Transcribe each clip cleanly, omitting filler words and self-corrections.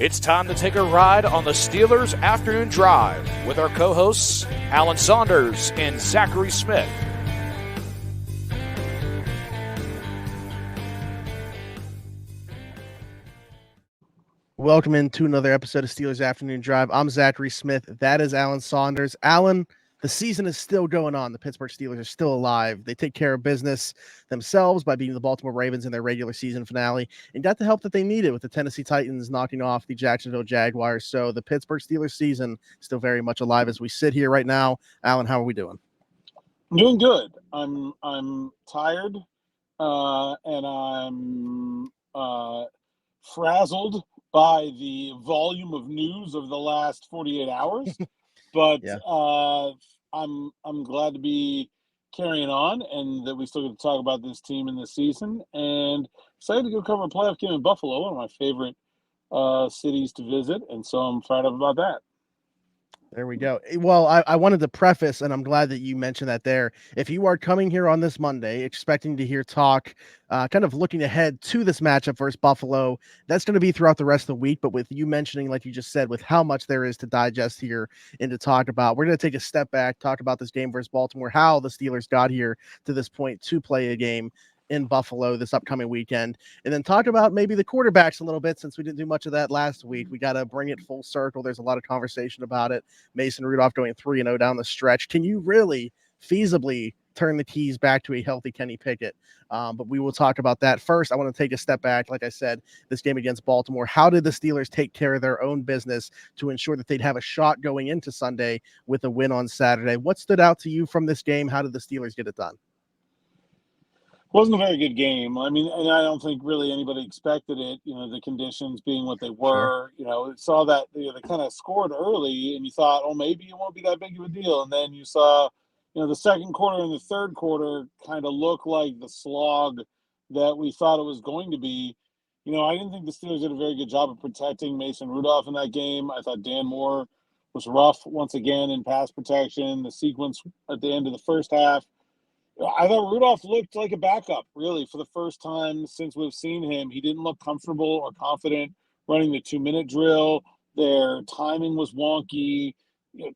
It's time to take a ride on the Steelers Afternoon Drive with our co-hosts, Alan Saunders and Zachary Smith. Welcome into another episode of Steelers Afternoon Drive. I'm Zachary Smith. That is Alan Saunders. Alan, the season is still going on. The Pittsburgh Steelers are still alive. They take care of business themselves by beating the Baltimore Ravens in their regular season finale and got the help that they needed with the Tennessee Titans knocking off the Jacksonville Jaguars. So the Pittsburgh Steelers season still very much alive as we sit here right now. Alan, how are we doing? I'm doing good. I'm tired, and I'm frazzled by the volume of news of the last 48 hours. But Yeah. I'm glad to be carrying on and that we still get to talk about this team in this season. And excited to go cover a playoff game in Buffalo, one of my favorite cities to visit. And so I'm fired up about that. There we go. Well, I wanted to preface, and I'm glad that you mentioned that there. If you are coming here on this Monday expecting to hear talk, kind of looking ahead to this matchup versus Buffalo, that's going to be throughout the rest of the week. But with you mentioning, like you just said, with how much there is to digest here and to talk about, we're going to take a step back, talk about this game versus Baltimore, how the Steelers got here to this point to play a game in Buffalo this upcoming weekend, and then talk about maybe the quarterbacks a little bit since we didn't do much of that last week. We got to bring it full circle. There's a lot of conversation about it. Mason Rudolph going 3-0 down the stretch. Can you really feasibly turn the keys back to a healthy Kenny Pickett? But we will talk about that. First, I want to take a step back. Like I said, this game against Baltimore, how did the Steelers take care of their own business to ensure that they'd have a shot going into Sunday with a win on Saturday? What stood out to you from this game? How did the Steelers get it done? Wasn't a very good game. I mean, and I don't think really anybody expected it, the conditions being what they were. Sure. Saw that they kind of scored early and you thought, oh, maybe it won't be that big of a deal. And then you saw, the second quarter and the third quarter kind of look like the slog that we thought it was going to be. I didn't think the Steelers did a very good job of protecting Mason Rudolph in that game. I thought Dan Moore was rough once again in pass protection. The sequence at the end of the first half, I thought Rudolph looked like a backup, really, for the first time since we've seen him. He didn't look comfortable or confident running the 2-minute drill. Their timing was wonky.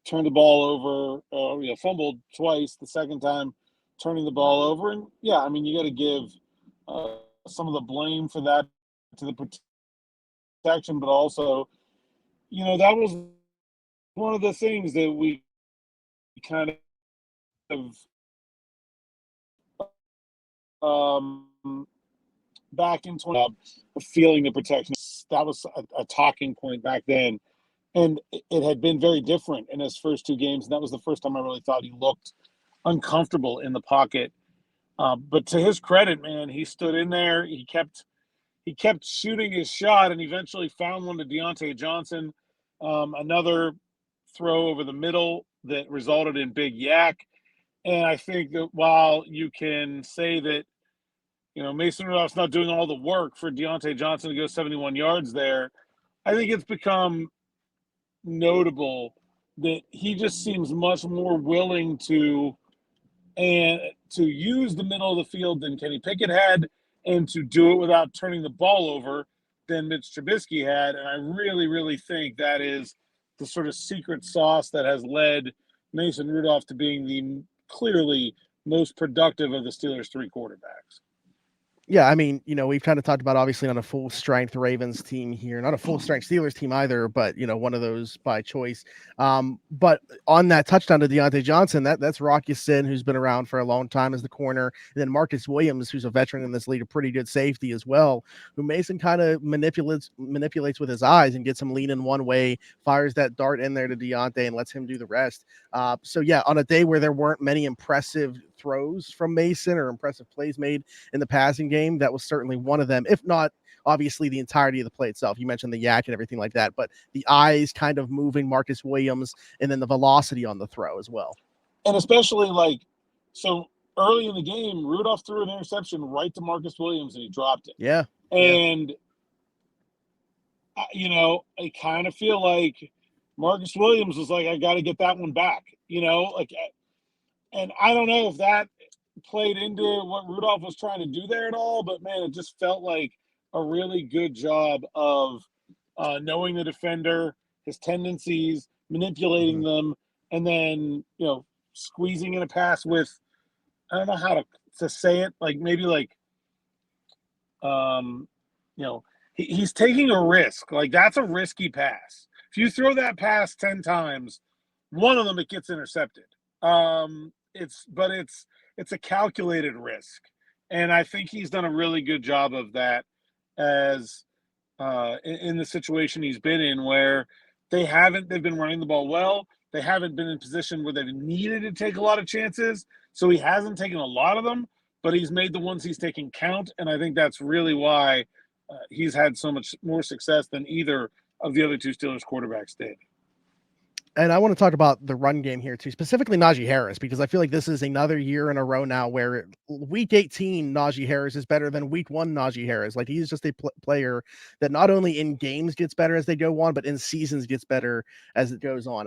Turned the ball over, fumbled twice. The second time, turning the ball over. And, you got to give some of the blame for that to the protection. But also, that was one of the things that we kind of back in feeling the protection. That was a talking point back then. And it had been very different in his first two games. And that was the first time I really thought he looked uncomfortable in the pocket. But to his credit, man, he stood in there. He kept shooting his shot and eventually found one to Deontay Johnson. Another throw over the middle that resulted in big yak. And I think that while you can say that, Mason Rudolph's not doing all the work for Deontay Johnson to go 71 yards there, I think it's become notable that he just seems much more willing to use the middle of the field than Kenny Pickett had and to do it without turning the ball over than Mitch Trubisky had. And I really, really think that is the sort of secret sauce that has led Mason Rudolph to being the clearly most productive of the Steelers' three quarterbacks. Yeah, I mean, we've kind of talked about obviously on a full strength Ravens team here, not a full strength Steelers team either, but one of those by choice. But on that touchdown to Deontay Johnson, that's Rocky Sin, who's been around for a long time as the corner, and then Marcus Williams, who's a veteran in this league, a pretty good safety as well, who Mason kind of manipulates with his eyes and gets him leaning one way, fires that dart in there to Deontay and lets him do the rest. So yeah, on a day where there weren't many impressive throws from Mason or impressive plays made in the passing game, that was certainly one of them, if not obviously the entirety of the play itself. You mentioned the yak and everything like that, but the eyes kind of moving Marcus Williams and then the velocity on the throw as well. And especially so early in the game, Rudolph threw an interception right to Marcus Williams and he dropped it. Yeah. And, I kind of feel like Marcus Williams was like, I got to get that one back, and I don't know if that played into what Rudolph was trying to do there at all, but man, it just felt like a really good job of knowing the defender, his tendencies, manipulating them, and then, squeezing in a pass with, I don't know how to say it, like maybe like, he's taking a risk. Like, that's a risky pass. If you throw that pass 10 times, one of them it gets intercepted. It's a calculated risk, and I think he's done a really good job of that as in the situation he's been in, where they've been running the ball well. They haven't been in position where they've needed to take a lot of chances, so he hasn't taken a lot of them, but he's made the ones he's taken count, and I think that's really why he's had so much more success than either of the other two Steelers quarterbacks did. And I want to talk about the run game here too, specifically Najee Harris, because I feel like this is another year in a row now where week 18 Najee Harris is better than week 1 Najee Harris. Like, he's just a player that not only in games gets better as they go on, but in seasons gets better as it goes on.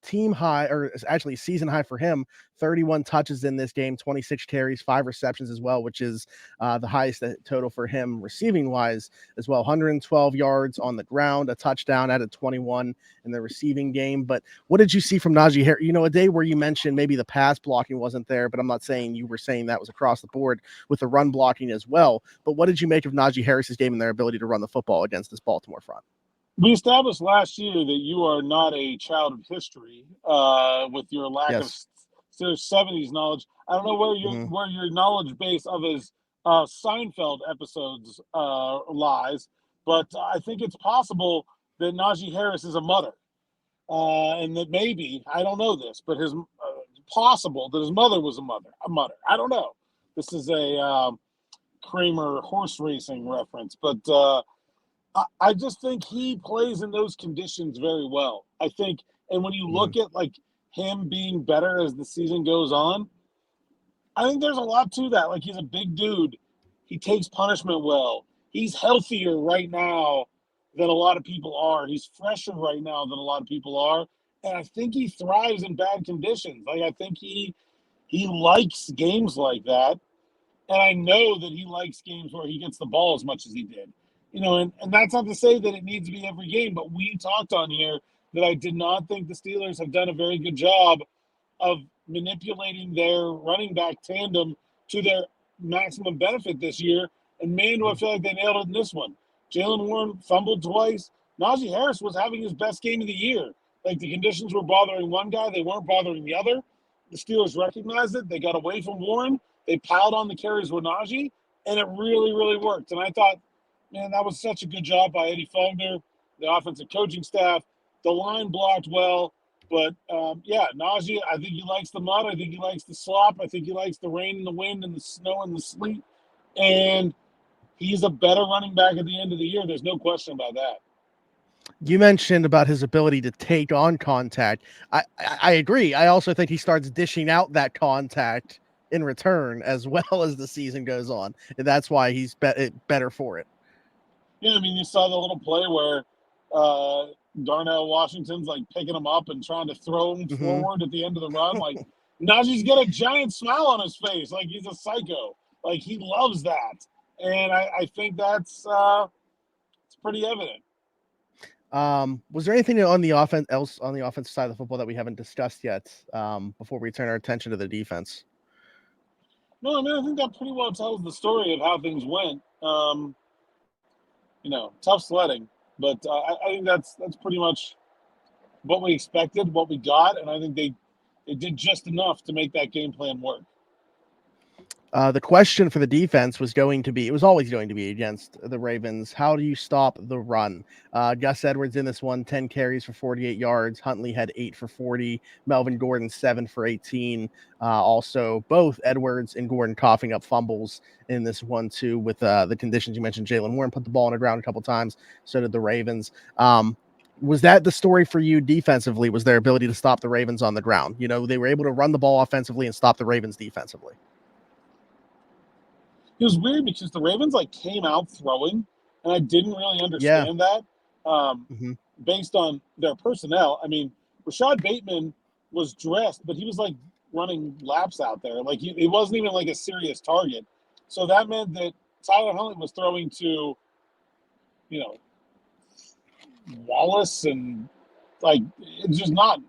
Team high, or actually season high for him, 31 touches in this game, 26 carries, 5 receptions as well, which is the highest total for him receiving wise as well. 112 yards on the ground, a touchdown, added 21 in the receiving game. But what did you see from Najee Harris? A day where you mentioned maybe the pass blocking wasn't there, but I'm not saying you were saying that was across the board with the run blocking as well. But what did you make of Najee Harris's game and their ability to run the football against this Baltimore front? We established last year that you are not a child of history with your lack of Steelers 70s knowledge. I don't know where your knowledge base of his Seinfeld episodes lies, but I think it's possible that Najee Harris is a mother. And that maybe, I don't know this, but his possible that his mother was a mother. I don't know. This is a Kramer horse racing reference, but I just think he plays in those conditions very well. I think, and when you look at like him being better as the season goes on, I think there's a lot to that. Like, he's a big dude. He takes punishment well. He's healthier right now than a lot of people are. He's fresher right now than a lot of people are. And I think he thrives in bad conditions. Like, I think he likes games like that. And I know that he likes games where he gets the ball as much as he did. And that's not to say that it needs to be every game, but we talked on here that I did not think the Steelers have done a very good job of manipulating their running back tandem to their maximum benefit this year. And man, do I feel like they nailed it in this one. Jaylen Warren fumbled twice. Najee Harris was having his best game of the year. Like, the conditions were bothering one guy. They weren't bothering the other. The Steelers recognized it. They got away from Warren. They piled on the carries with Najee, and it really, really worked. And I thought, man, that was such a good job by Eddie Fogner, the offensive coaching staff. The line blocked well. But, Najee, I think he likes the mud. I think he likes the slop. I think he likes the rain and the wind and the snow and the sleet. And he's a better running back at the end of the year. There's no question about that. You mentioned about his ability to take on contact. I agree. I also think he starts dishing out that contact in return as well as the season goes on. And that's why he's better for it. Yeah, I mean, you saw the little play where Darnell Washington's like picking him up and trying to throw him forward at the end of the run. Like, Najee's got a giant smile on his face. Like, he's a psycho. Like, he loves that. And I think that's it's pretty evident. Was there anything on the offensive side of the football that we haven't discussed yet before we turn our attention to the defense? No, I mean, I think that pretty well tells the story of how things went. Tough sledding, but I think that's pretty much what we expected, what we got, and I think they did just enough to make that game plan work. The question for the defense was always going to be against the Ravens. How do you stop the run? Gus Edwards in this one, 10 carries for 48 yards. Huntley had 8 for 40. Melvin Gordon, 7 for 18. Also, both Edwards and Gordon coughing up fumbles in this one, too, with the conditions you mentioned. Jaylen Warren put the ball on the ground a couple times. So did the Ravens. Was that the story for you defensively? Was their ability to stop the Ravens on the ground? They were able to run the ball offensively and stop the Ravens defensively. It was weird because the Ravens came out throwing, and I didn't really understand that based on their personnel. I mean, Rashad Bateman was dressed, but he was running laps out there. He wasn't even a serious target. So that meant that Tyler Huntley was throwing to, Wallace and it's just not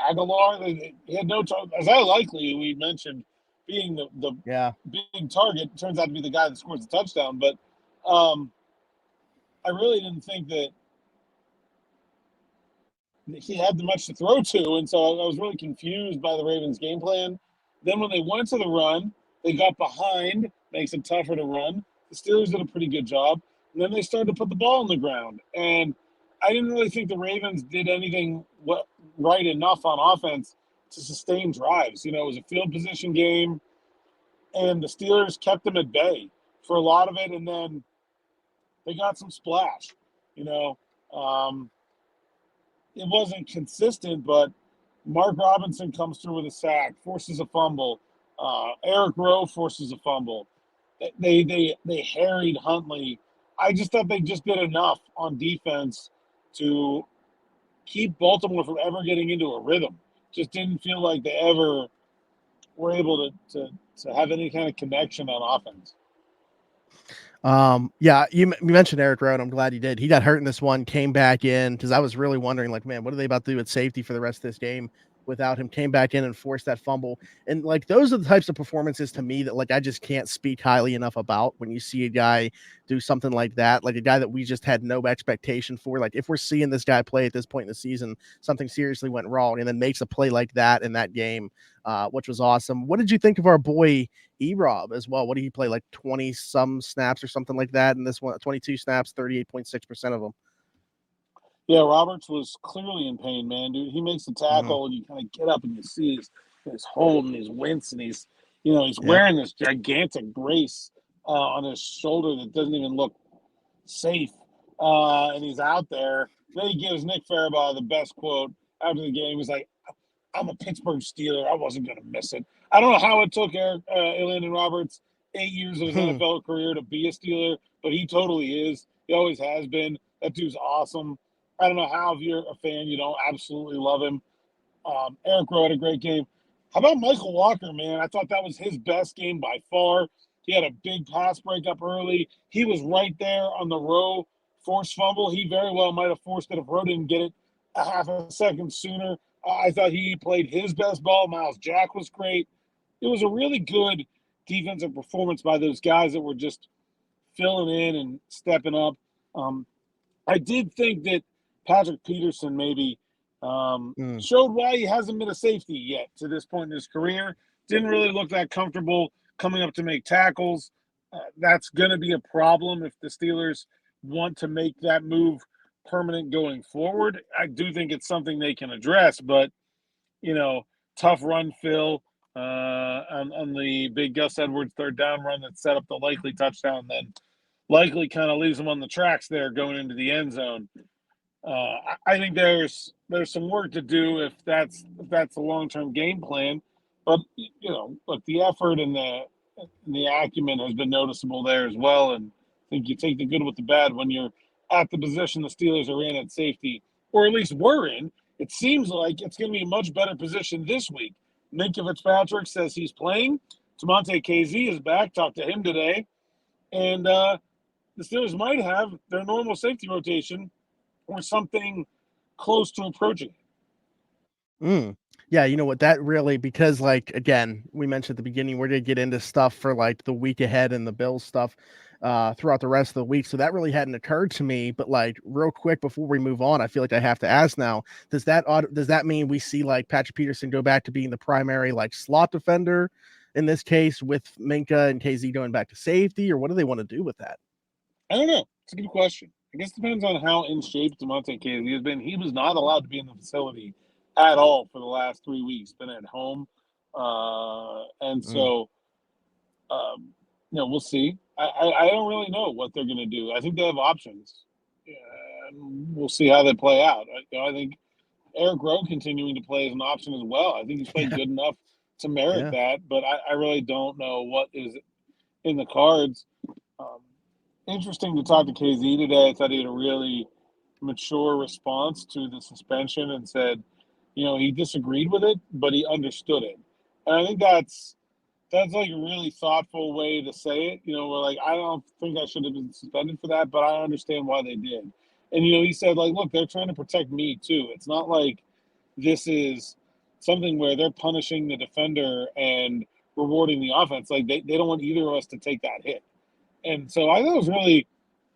Aguilar. He had no as I likely we mentioned being the big target turns out to be the guy that scores the touchdown, but I really didn't think that he had much to throw to, and so I was really confused by the Ravens' game plan. Then when they went to the run, they got behind, makes it tougher to run. The Steelers did a pretty good job. And then they started to put the ball on the ground. And I didn't really think the Ravens did anything right enough on offense to sustain drives. It was a field position game, and the Steelers kept them at bay for a lot of it, and then they got some splash. It wasn't consistent, but Mark Robinson comes through with a sack, forces a fumble. Eric Rowe forces a fumble. They harried Huntley. I just thought they just did enough on defense to keep Baltimore from ever getting into a rhythm. Just didn't feel like they ever were able to have any kind of connection on offense. You mentioned Eric Rowe, and I'm glad he did. He got hurt in this one, came back in, because I was really wondering, man, what are they about to do at safety for the rest of this game without him? Came back in and forced that fumble. And those are the types of performances to me that I just can't speak highly enough about when you see a guy do something like that, like a guy that we just had no expectation for. If we're seeing this guy play at this point in the season, something seriously went wrong, and then makes a play like that in that game, which was awesome. What did you think of our boy E-Rob as well? What did he play, 20 some snaps or something like that in this one? 22 snaps, 38.6% of them. Yeah, Roberts was clearly in pain, man, dude. He makes the tackle, and you kind of get up and you see his hold and his wince, and he's wearing this gigantic brace on his shoulder that doesn't even look safe, and he's out there. Then he gives Nick Farabee the best quote after the game. He's like, "I'm a Pittsburgh Steeler. I wasn't going to miss it." I don't know how it took Elandon Roberts 8 years of his NFL career to be a Steeler, but he totally is. He always has been. That dude's awesome. I don't know how, if you're a fan, you don't absolutely love him. Eric Rowe had a great game. How about Michael Walker, man? I thought that was his best game by far. He had a big pass breakup early. He was right there on the Rowe forced fumble. He very well might have forced it if Rowe didn't get it a half a second sooner. I thought he played his best ball. Miles Jack was great. It was a really good defensive performance by those guys that were just filling in and stepping up. I did think that Patrick Peterson maybe showed why he hasn't been a safety yet to this point in his career. Didn't really look that comfortable coming up to make tackles. That's going to be a problem if the Steelers want to make that move permanent going forward. I do think it's something they can address, but, tough run fill on the big Gus Edwards third down run that set up the likely touchdown, then likely kind of leaves him on the tracks there going into the end zone. I think there's some work to do if that's a long-term game plan, but look, the effort and the acumen has been noticeable there as well. And I think you take the good with the bad when you're at the position the Steelers are in at safety, or at least were in. It seems like it's going to be a much better position this week. Minkah Fitzpatrick says he's playing. Tamonte KZ is back. Talked to him today, and the Steelers might have their normal safety rotation or something close to approaching it. Yeah, you know what, that really, because again, we mentioned at the beginning, we're going to get into stuff for the week ahead and the Bills stuff throughout the rest of the week. So that really hadn't occurred to me, but real quick before we move on, I feel like I have to ask now, does that mean we see Patrick Peterson go back to being the primary slot defender in this case, with Minkah and KZ going back to safety, or what do they want to do with that? I don't know. It's a good question. I guess it depends on how in shape Tamonte KZ has been. He was not allowed to be in the facility at all for the last 3 weeks, been at home. So, we'll see. I don't really know what they're going to do. I think they have options. We'll see how they play out. I think Eric Rowe continuing to play is an option as well. I think he's played good enough to merit that, but I really don't know what is in the cards. Interesting to talk to KZ today. I thought he had a really mature response to the suspension and said, he disagreed with it, but he understood it. And I think that's a really thoughtful way to say it. We're I don't think I should have been suspended for that, but I understand why they did. And, he said, like, look, they're trying to protect me too. It's not like this is something where they're punishing the defender and rewarding the offense. Like, they don't want either of us to take that hit. And so I thought it was really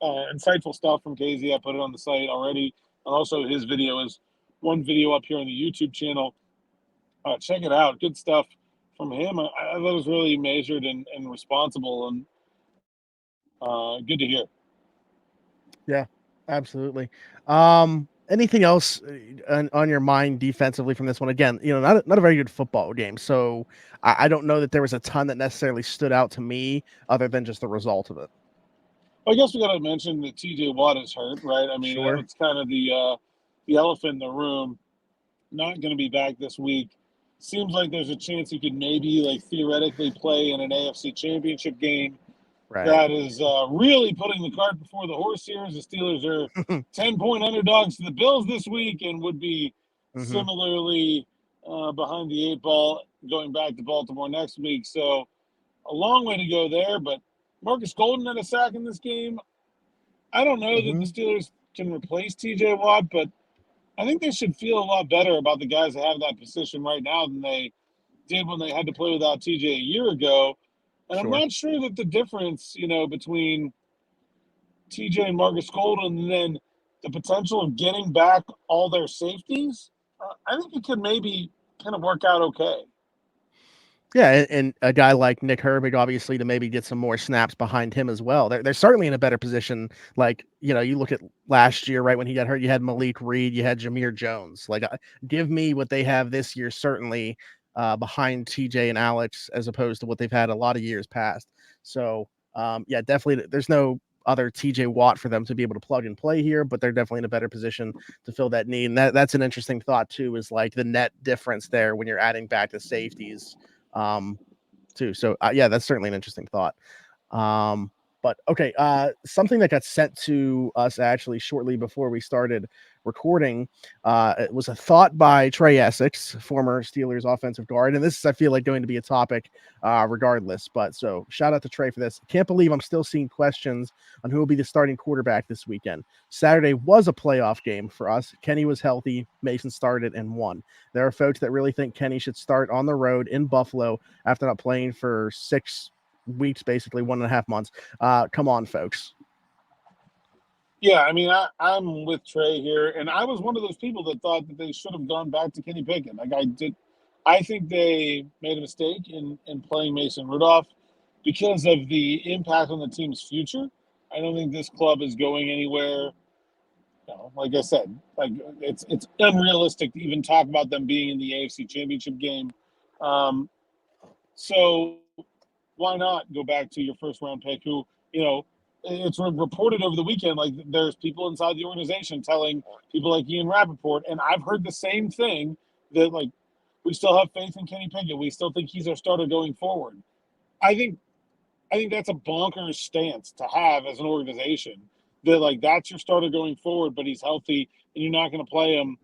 insightful stuff from KZ. I put it on the site already. And also his video is one video up here on the YouTube channel. Check it out. Good stuff from him. I thought it was really measured and responsible, and good to hear. Yeah, absolutely. Anything else on your mind defensively from this one? Again, not a very good football game, so I don't know that there was a ton that necessarily stood out to me other than just the result of it. Well, I guess we got to mention that T.J. Watt is hurt, right? I mean, Sure. it's kind of the elephant in the room. Not going to be back this week. Seems like there's a chance he could maybe, like, theoretically play in an AFC Championship game. Right. That is really putting the cart before the horse here. The Steelers are 10-point underdogs to the Bills this week and would be similarly behind the 8 ball going back to Baltimore next week. So a long way to go there. But Marcus Golden had a sack in this game. I don't know that the Steelers can replace T.J. Watt, but I think they should feel a lot better about the guys that have that position right now than they did when they had to play without TJ a year ago. And I'm not sure that the difference, between TJ and Marcus Golden and then the potential of getting back all their safeties, I think it could maybe kind of work out okay. Yeah, and a guy like Nick Herbig, obviously, to maybe get some more snaps behind him as well. They're certainly in a better position. Like, you look at last year, right, when he got hurt, you had Malik Reed, you had Jameer Jones. Like, give me what they have this year, certainly behind TJ and Alex, as opposed to what they've had a lot of years past. So, yeah, definitely, there's no other TJ Watt for them to be able to plug and play here, but they're definitely in a better position to fill that need. And that's an interesting thought, too, is like the net difference there when you're adding back the safeties. Too. So yeah, that's certainly an interesting thought. But okay, something that got sent to us actually shortly before we started recording, it was a thought by Trey Essex, former Steelers offensive guard, and this is, I feel like, going to be a topic regardless. But so shout out to Trey for this. Can't believe I'm still seeing questions on who will be the starting quarterback this weekend. Saturday was a playoff game for us. Kenny was healthy. Mason started and won. There are folks that really think Kenny should start on the road in Buffalo after not playing for 6 weeks, basically 1.5 months. Come on, folks. Yeah, I mean, I'm with Trey here, and I was one of those people that thought that they should have gone back to Kenny Pickett. Like, I think they made a mistake in playing Mason Rudolph because of the impact on the team's future. I don't think this club is going anywhere. Like I said, like it's unrealistic to even talk about them being in the AFC Championship game. So why not go back to your first round pick who, it's reported over the weekend, like there's people inside the organization telling people like Ian Rappaport, and I've heard the same thing, that like we still have faith in Kenny Pickett. We still think he's our starter going forward. I think that's a bonkers stance to have as an organization, that like that's your starter going forward, but he's healthy and you're not going to play him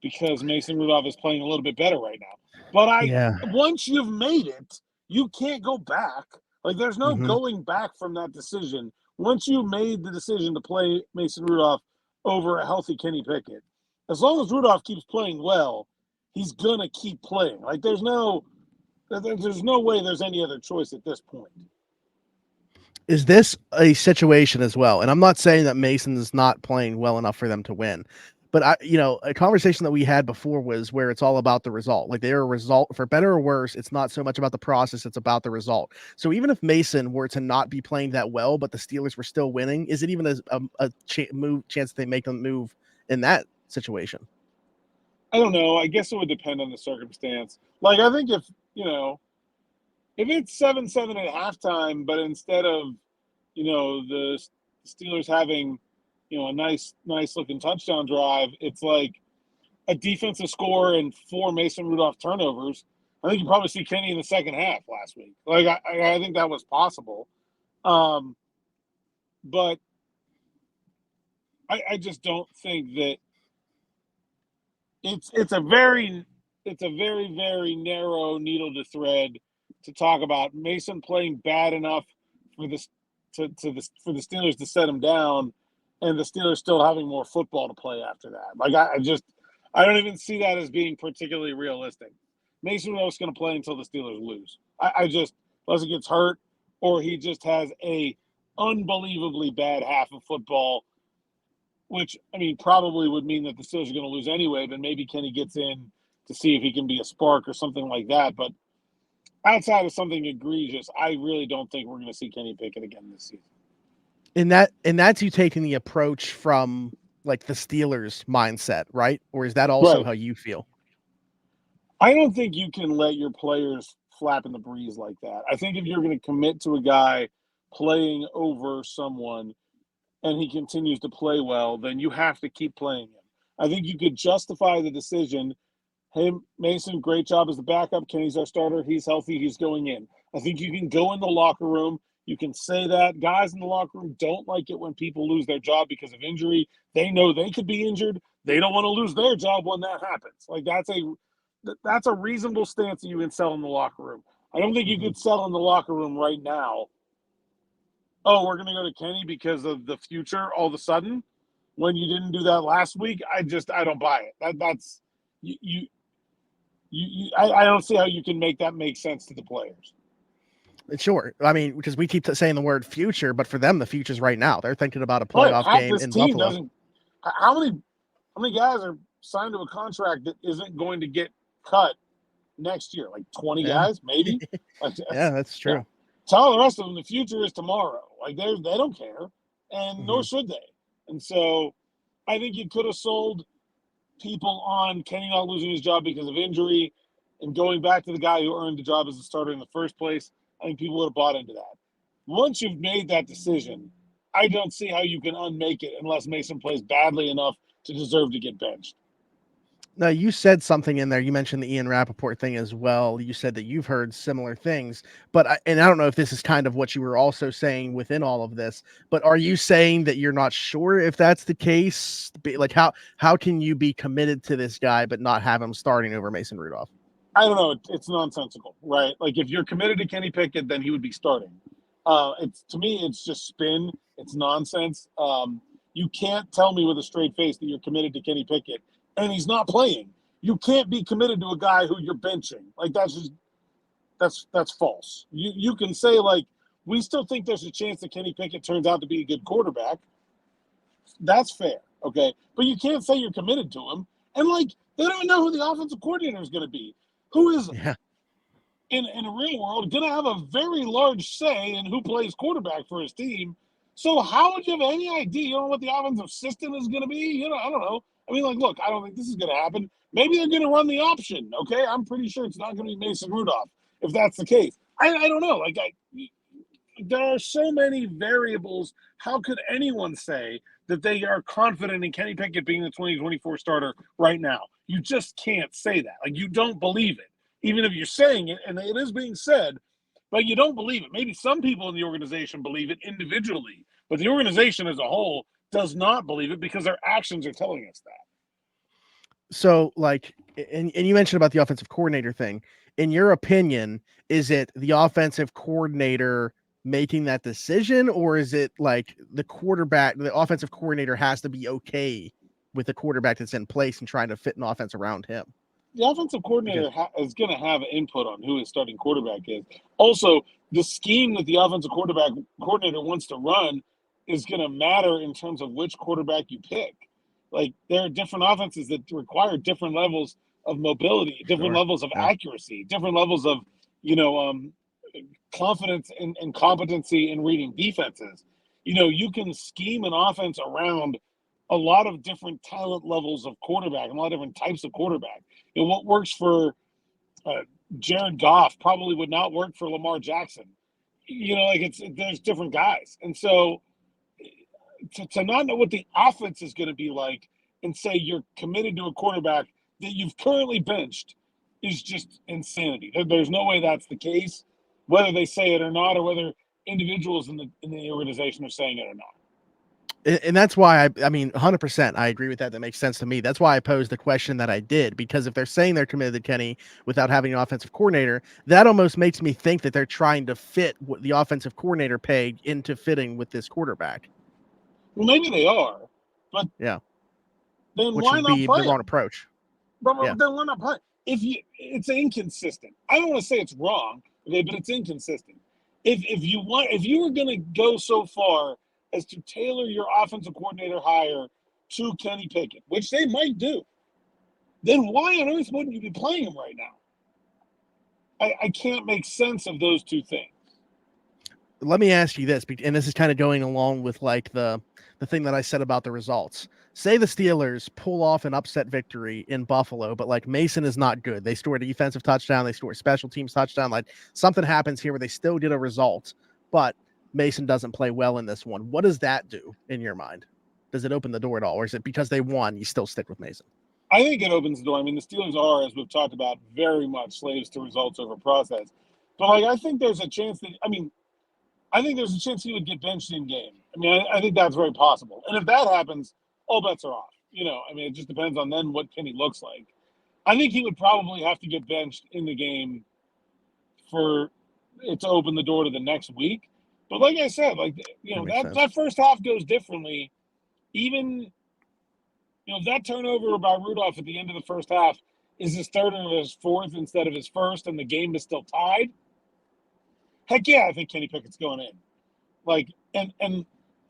because Mason Rudolph is playing a little bit better right now. But once you've made it, you can't go back. Like there's no going back from that decision. Once you made the decision to play Mason Rudolph over a healthy Kenny Pickett, as long as Rudolph keeps playing well, he's gonna keep playing. Like there's no way there's any other choice at this point. Is this a situation as well? And I'm not saying that Mason's not playing well enough for them to win, but a conversation that we had before was where it's all about the result. Like they're a result, for better or worse. It's not so much about the process; it's about the result. So even if Mason were to not be playing that well, but the Steelers were still winning, is it even a chance they make them move in that situation? I don't know. I guess it would depend on the circumstance. Like I think if it's 7-7 at halftime, but instead of the Steelers having a nice looking touchdown drive, it's like a defensive score and 4 Mason Rudolph turnovers, I think you probably see Kenny in the second half last week. Like I think that was possible, but I just don't think that it's a very very narrow needle to thread to talk about Mason playing bad enough for the Steelers to set him down, and the Steelers still having more football to play after that. Like, I don't even see that as being particularly realistic. Mason Rudolph's going to play until the Steelers lose. Unless he gets hurt or he just has a unbelievably bad half of football, which, I mean, probably would mean that the Steelers are going to lose anyway, but maybe Kenny gets in to see if he can be a spark or something like that. But outside of something egregious, I really don't think we're going to see Kenny Pickett again this season. And that's you taking the approach from like the Steelers mindset, right? Or is that also Right. how you feel? I don't think you can let your players flap in the breeze like that. I think if you're going to commit to a guy playing over someone and he continues to play well, then you have to keep playing him. I think you could justify the decision, hey, Mason, great job as the backup. Kenny's our starter. He's healthy. He's going in. I think you can go in the locker room. You can say that. Guys in the locker room don't like it when people lose their job because of injury. They know they could be injured. They don't want to lose their job when that happens. Like, that's a reasonable stance that you can sell in the locker room. I don't think you could sell in the locker room right now, oh, we're going to go to Kenny because of the future all of a sudden when you didn't do that last week. I don't buy it. That's I don't see how you can make that make sense to the players. Sure. I mean, because we keep saying the word future, but for them, the future's right now. They're thinking about a playoff game in Buffalo. How many guys are signed to a contract that isn't going to get cut next year? Like 20 guys, maybe? Yeah, that's true. Yeah. Tell the rest of them the future is tomorrow. Like, they don't care, and nor should they. And so I think you could have sold people on Kenny not losing his job because of injury and going back to the guy who earned the job as a starter in the first place. I think people would have bought into that. Once you've made that decision, I don't see how you can unmake it unless Mason plays badly enough to deserve to get benched. Now, you said something in there. You mentioned the Ian Rappaport thing as well. You said that you've heard similar things, but I don't know if this is kind of what you were also saying within all of this, but are you saying that you're not sure if that's the case? Like, how can you be committed to this guy but not have him starting over Mason Rudolph? I don't know. It's nonsensical, right? Like, if you're committed to Kenny Pickett, then he would be starting. To me, it's just spin. It's nonsense. You can't tell me with a straight face that you're committed to Kenny Pickett and he's not playing. You can't be committed to a guy who you're benching. Like, that's false. You can say, like, we still think there's a chance that Kenny Pickett turns out to be a good quarterback. That's fair, okay? But you can't say you're committed to him. And, like, they don't know who the offensive coordinator is going to be. Who is, in a real world, going to have a very large say in who plays quarterback for his team. So how would you have any idea? You don't know what the offensive system is going to be? I don't know. I mean, like, look, I don't think this is going to happen. Maybe they're going to run the option, okay? I'm pretty sure it's not going to be Mason Rudolph if that's the case. I don't know. Like, there are so many variables. How could anyone say that they are confident in Kenny Pickett being the 2024 starter right now? You just can't say that. Like, you don't believe it, even if you're saying it, and it is being said, but you don't believe it. Maybe some people in the organization believe it individually, but the organization as a whole does not believe it because their actions are telling us that. So, like, and you mentioned about the offensive coordinator thing. In your opinion, is it the offensive coordinator making that decision, or is it like the offensive coordinator has to be okay with the quarterback that's in place and trying to fit an offense around him? The offensive coordinator is going to have input on who his starting quarterback is. Also, the scheme that the offensive coordinator wants to run is going to matter in terms of which quarterback you pick. Like, there are different offenses that require different levels of mobility, different levels of accuracy, different levels of, confidence and competency in reading defenses. You can scheme an offense around a lot of different talent levels of quarterback and a lot of different types of quarterback. What works for Jared Goff probably would not work for Lamar Jackson. There's different guys. And so to not know what the offense is going to be like and say you're committed to a quarterback that you've currently benched is just insanity. There's no way that's the case, whether they say it or not, or whether individuals in the organization are saying it or not. And that's why I mean, 100%, I agree with that. That makes sense to me. That's why I posed the question that I did, because if they're saying they're committed to Kenny without having an offensive coordinator, that almost makes me think that they're trying to fit what the offensive coordinator paid into fitting with this quarterback. Well, maybe they are, but Yeah, then which why would not be play the him? wrong approach. But Yeah. then why not play? It's inconsistent. I don't want to say it's wrong, okay, but it's inconsistent. If you were going to go so far as to tailor your offensive coordinator hire to Kenny Pickett, which they might do, then why on earth wouldn't you be playing him right now? I can't make sense of those two things. Let me ask you this, and this is kind of going along with like the thing that I said about the results. Say the Steelers pull off an upset victory in Buffalo, but like Mason is not good. They scored a defensive touchdown, they scored a special teams touchdown. Like something happens here where they still get a result, but Mason doesn't play well in this one. What does that do in your mind? Does it open the door at all, or is it because they won, you still stick with Mason? I think it opens the door. I mean, the Steelers are, as we've talked about, very much slaves to results over process. But like, I think there's a chance that I think there's a chance he would get benched in game. I mean, I think that's very possible. And if that happens, all bets are off. I mean, it just depends on then what Kenny looks like. I think he would probably have to get benched in the game for it to open the door to the next week. But like I said, like that first half goes differently. Even that turnover by Rudolph at the end of the first half is his third or his fourth instead of his first, and the game is still tied. Heck yeah, I think Kenny Pickett's going in. Like, and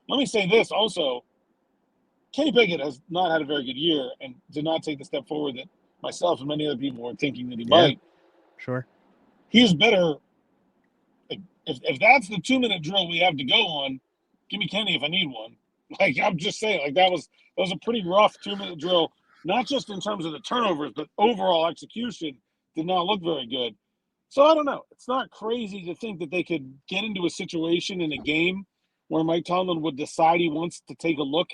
let me say this also. Kenny Pickett has not had a very good year and did not take the step forward that myself and many other people were thinking that he might. Sure. He is better. Like, if that's the 2-minute drill we have to go on, give me Kenny if I need one. Like, I'm just saying, like that was a pretty rough 2-minute drill, not just in terms of the turnovers, but overall execution did not look very good. So I don't know. It's not crazy to think that they could get into a situation in a game where Mike Tomlin would decide he wants to take a look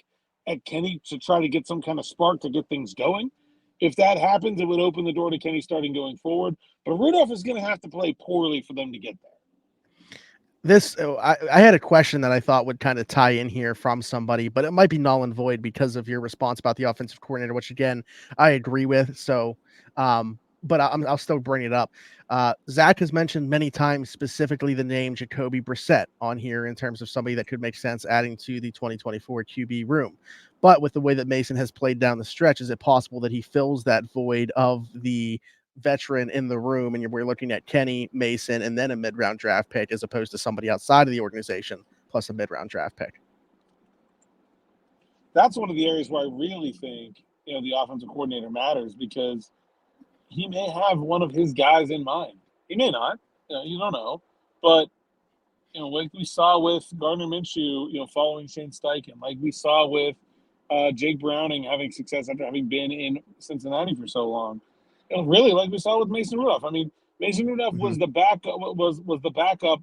at Kenny to try to get some kind of spark to get things going. If that happens, it would open the door to Kenny starting going forward. But Rudolph is going to have to play poorly for them to get there. I had a question that I thought would kind of tie in here from somebody, but it might be null and void because of your response about the offensive coordinator, which again, I agree with. So, but I'll still bring it up. Zach has mentioned many times specifically the name Jacoby Brissett on here in terms of somebody that could make sense adding to the 2024 QB room. But with the way that Mason has played down the stretch, is it possible that he fills that void of the veteran in the room, and we're looking at Kenny, Mason, and then a mid-round draft pick as opposed to somebody outside of the organization plus a mid-round draft pick? That's one of the areas where I really think the offensive coordinator matters, because he may have one of his guys in mind. He may not. You don't know. But like we saw with Gardner Minshew, following Shane Steichen, like we saw with Jake Browning having success after having been in Cincinnati for so long. Really, like we saw with Mason Rudolph. I mean, Mason Rudolph was the backup. Was the backup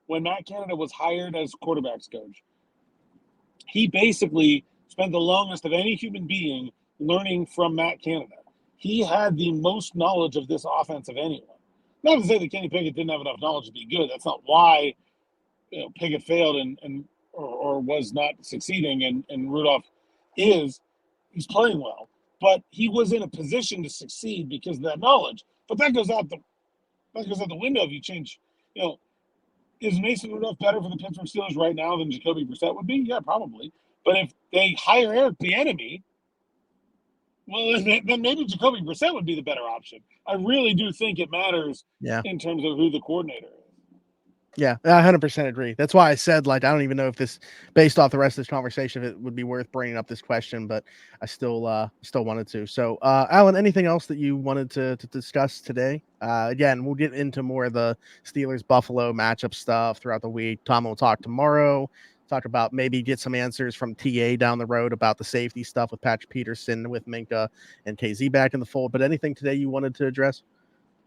when Matt Canada was hired as quarterbacks coach. He basically spent the longest of any human being learning from Matt Canada. He had the most knowledge of this offense of anyone. Not to say that Kenny Pickett didn't have enough knowledge to be good. That's not why Pickett failed or was not succeeding, and Rudolph he's playing well. But he was in a position to succeed because of that knowledge. But that goes out the window if you change. Is Mason Rudolph better for the Pittsburgh Steelers right now than Jacoby Brissett would be? Yeah, probably. But if they hire Eric Bieniemy, well, then maybe Jacoby Brissett would be the better option. I really do think it matters in terms of who the coordinator is. Yeah, I 100% agree. That's why I said, like, I don't even know if this, based off the rest of this conversation, if it would be worth bringing up this question, but I still wanted to. So, Alan, anything else that you wanted to discuss today? Again, we'll get into more of the Steelers-Buffalo matchup stuff throughout the week. Tom will talk tomorrow, talk about maybe get some answers from TA down the road about the safety stuff with Patrick Peterson, with Minka and KZ back in the fold. But anything today you wanted to address?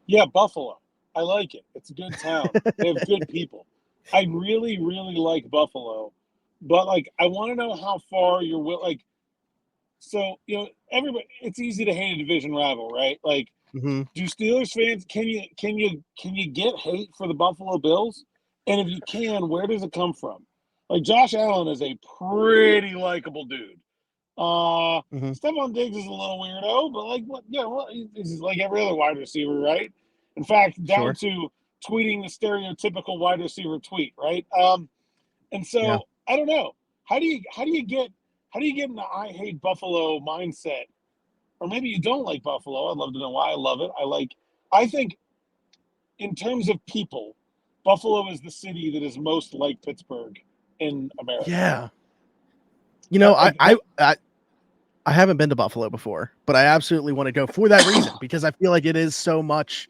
Yeah, Buffalo. I like it. It's a good town. They have good people. I really, really like Buffalo. But, like, I want to know how far you're like, so, everybody, it's easy to hate a division rival, right? Like, do Steelers fans, can you get hate for the Buffalo Bills? And if you can, where does it come from? Like, Josh Allen is a pretty likable dude. Stephon Diggs is a little weirdo, but he's like every other wide receiver, right? In fact, down to tweeting the stereotypical wide receiver tweet, right? And so I don't know. how do you get in the I hate Buffalo mindset? Or maybe you don't like Buffalo. I'd love to know why. I love it. I think in terms of people, Buffalo is the city that is most like Pittsburgh in America. Yeah. You know, I haven't been to Buffalo before, but I absolutely want to go for that reason, because I feel like it is so much.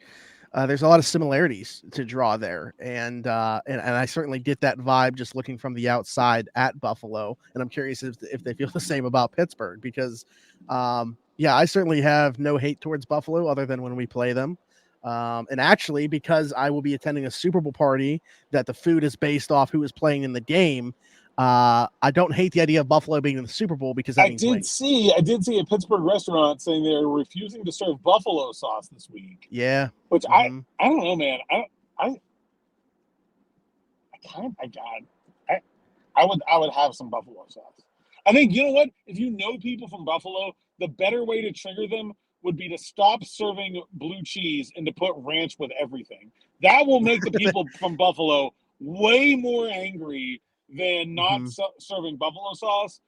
There's a lot of similarities to draw there, and I certainly get that vibe just looking from the outside at Buffalo. And I'm curious if they feel the same about Pittsburgh, because yeah, I certainly have no hate towards Buffalo other than when we play them. And actually, because I will be attending a Super Bowl party that the food is based off who is playing in the game, I don't hate the idea of Buffalo being in the Super Bowl, because that means wings. I did see a Pittsburgh restaurant saying they're refusing to serve buffalo sauce this week. Yeah. Which I don't know, man. I would have some buffalo sauce. I think, you know what? If you know people from Buffalo, the better way to trigger them would be to stop serving blue cheese and to put ranch with everything. That will make the people from Buffalo way more angry than not serving buffalo sauce.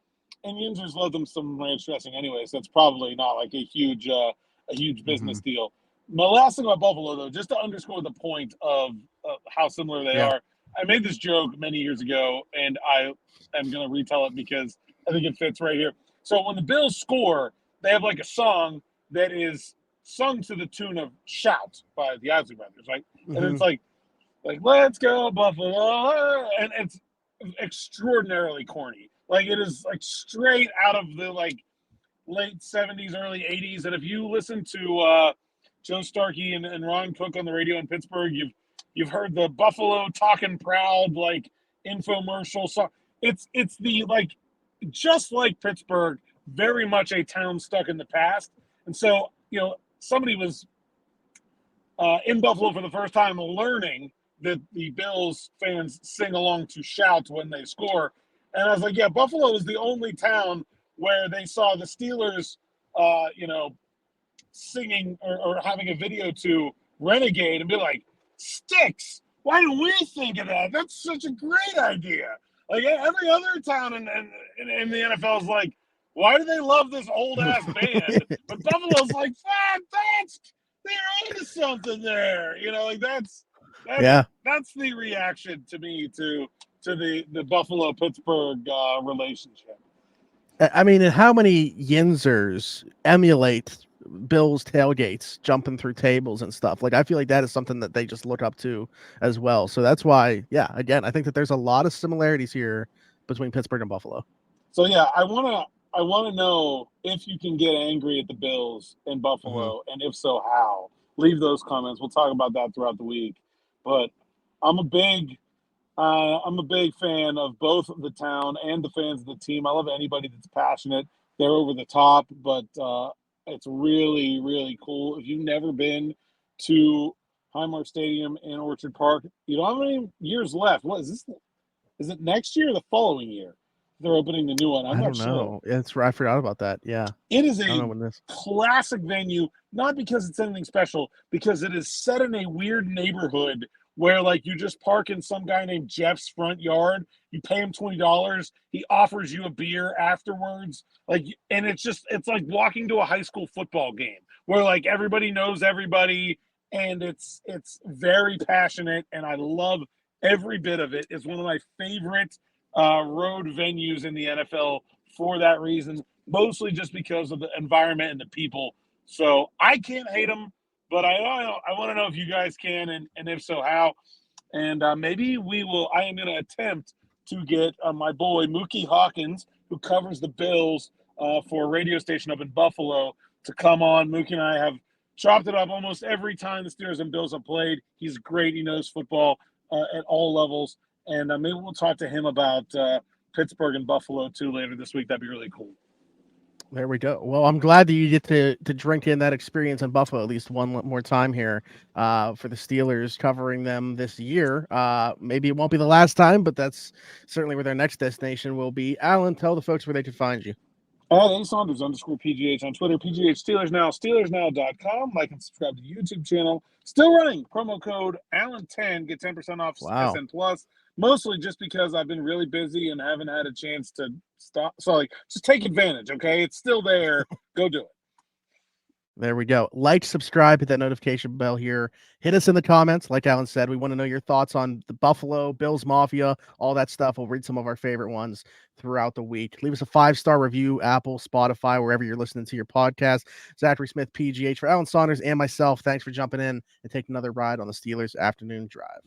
And Yinzers love them some ranch dressing anyway, so it's probably not like a huge business deal. My last thing about Buffalo, though, just to underscore the point of how similar they are, I made this joke many years ago, and I am going to retell it because I think it fits right here. So when the Bills score, they have like a song that is sung to the tune of "Shout" by the Isley Brothers, right? And it's like "Let's go Buffalo," and it's extraordinarily corny. Like, it is like straight out of the like late 70s, early 80s. And if you listen to Joe Starkey and Ron Cook on the radio in Pittsburgh, you've heard the Buffalo talking proud like infomercial song. It's the like, just like Pittsburgh, very much a town stuck in the past. And so, you know, somebody was in Buffalo for the first time learning that the Bills fans sing along to "Shout" when they score. And I was like, yeah, Buffalo is the only town where they saw the Steelers, singing or having a video to "Renegade" and be like, "Sticks, why didn't we think of that? That's such a great idea." Like, every other town in the NFL is like, why do they love this old-ass band? But Buffalo's like, they're into something there. You know, like that's the reaction to me to the Buffalo-Pittsburgh relationship. I mean, and how many Yinzers emulate Bills tailgates, jumping through tables and stuff? Like, I feel like that is something that they just look up to as well. So that's why, yeah, again, I think that there's a lot of similarities here between Pittsburgh and Buffalo. So yeah, I want to know if you can get angry at the Bills in Buffalo, and if so, how. Leave those comments. We'll talk about that throughout the week. But I'm a big fan of both the town and the fans of the team. I love anybody that's passionate. They're over the top, but it's really, really cool. If you've never been to Highmark Stadium in Orchard Park, you don't have any years left. What is this? Is it next year or the following year? They're opening the new one. I'm not sure. It's I forgot about that. Yeah. It is a classic venue, not because it's anything special, because it is set in a weird neighborhood where, like, you just park in some guy named Jeff's front yard. You pay him $20. He offers you a beer afterwards. Like, and it's like walking to a high school football game where, like, everybody knows everybody, and it's very passionate, and I love every bit of it. It's one of my favorite road venues in the NFL for that reason, mostly just because of the environment and the people. So I can't hate them, but I want to know if you guys can, and if so, how. And maybe I am going to attempt to get my boy Mookie Hawkins, who covers the Bills for a radio station up in Buffalo, to come on. Mookie and I have chopped it up almost every time the Steelers and Bills have played. He's great. He knows football at all levels. And maybe we'll talk to him about Pittsburgh and Buffalo, too, later this week. That'd be really cool. There we go. Well, I'm glad that you get to drink in that experience in Buffalo at least one more time here for the Steelers, covering them this year. Maybe it won't be the last time, but that's certainly where their next destination will be. Alan, tell the folks where they can find you. At Saunders _PGH on Twitter, PGH Steelers Now, SteelersNow.com. Like and subscribe to the YouTube channel. Still running. Promo code Allen10. Get 10% off SN Plus. mostly just because I've been really busy and haven't had a chance to stop. So, like, just take advantage, okay? It's still there. Go do it. There we go. Like, subscribe, hit that notification bell here. Hit us in the comments. Like Alan said, we want to know your thoughts on the Buffalo, Bills Mafia, all that stuff. We'll read some of our favorite ones throughout the week. Leave us a 5-star review, Apple, Spotify, wherever you're listening to your podcast. Zachary Smith, PGH, for Alan Saunders and myself. Thanks for jumping in and taking another ride on the Steelers Afternoon Drive.